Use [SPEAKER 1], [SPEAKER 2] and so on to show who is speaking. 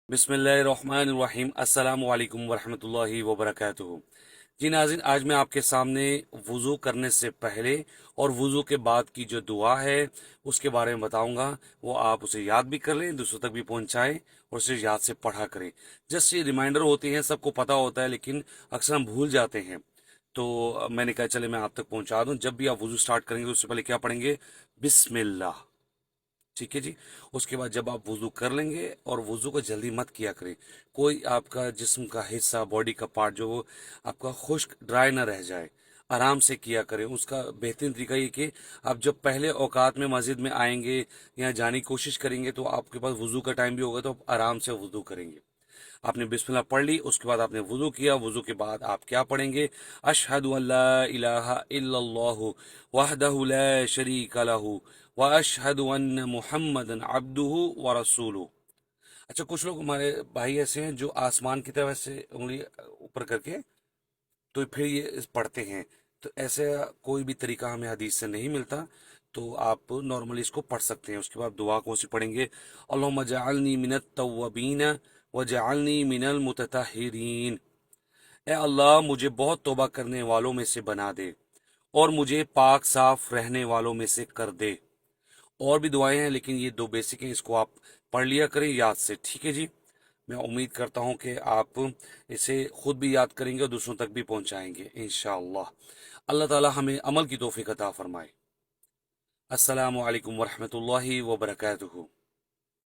[SPEAKER 1] بسم اللہ الرحمن الرحیم السلام علیکم ورحمۃ اللہ وبرکاتہ۔ جی ناظرین، آج میں آپ کے سامنے وضو کرنے سے پہلے اور وضو کے بعد کی جو دعا ہے اس کے بارے میں بتاؤں گا۔ وہ آپ اسے یاد بھی کر لیں، دوسروں تک بھی پہنچائیں اور اسے یاد سے پڑھا کریں۔ جس یہ ریمائنڈر ہوتے ہیں، سب کو پتہ ہوتا ہے لیکن اکثر ہم بھول جاتے ہیں، تو میں نے کہا چلے میں آپ تک پہنچا دوں۔ جب بھی آپ وضو سٹارٹ کریں گے اس سے پہلے کیا پڑھیں گے؟ بسم اللہ۔ ٹھیک ہے جی۔ اس کے بعد جب آپ وضو کر لیں گے، اور وضو کو جلدی مت کیا کریں، کوئی آپ کا جسم کا حصہ، باڈی کا پارٹ جو وہ آپ کا خشک ڈرائی نہ رہ جائے، آرام سے کیا کریں۔ اس کا بہترین طریقہ یہ کہ آپ جب پہلے اوقات میں مسجد میں آئیں گے یا جانے کی کوشش کریں گے تو آپ کے پاس وضو کا ٹائم بھی ہوگا، تو آپ آرام سے وضو کریں گے۔ آپ نے بسم اللہ پڑھ لی، اس کے بعد آپ نے وضو کیا، وضو کے بعد آپ کیا پڑھیں گے؟ اشہد ان لا الہ الا اللہ وحدہ لا شریک لہ واشہد ان محمد عبدہ ورسولہ۔ اچھا، کچھ لوگ ہمارے بھائی ایسے ہیں جو آسمان کی طرف سے انگلی اوپر کر کے تو پھر یہ پڑھتے ہیں، تو ایسا کوئی بھی طریقہ ہمیں حدیث سے نہیں ملتا، تو آپ نارملی اس کو پڑھ سکتے ہیں۔ اس کے بعد دعا کون سی پڑھیں گے؟ اللہم اجعلنی من التوابین وجعلنی من المتطہرین۔ اے اللہ، مجھے بہت توبہ کرنے والوں میں سے بنا دے اور مجھے پاک صاف رہنے والوں میں سے کر دے۔ اور بھی دعائیں ہیں لیکن یہ دو بیسک ہیں، اس کو آپ پڑھ لیا کریں یاد سے۔ ٹھیک ہے جی، میں امید کرتا ہوں کہ آپ اسے خود بھی یاد کریں گے اور دوسروں تک بھی پہنچائیں گے انشاءاللہ۔ اللہ تعالی ہمیں عمل کی توفیق عطا فرمائے۔ السلام علیکم ورحمۃ اللہ وبرکاتہ۔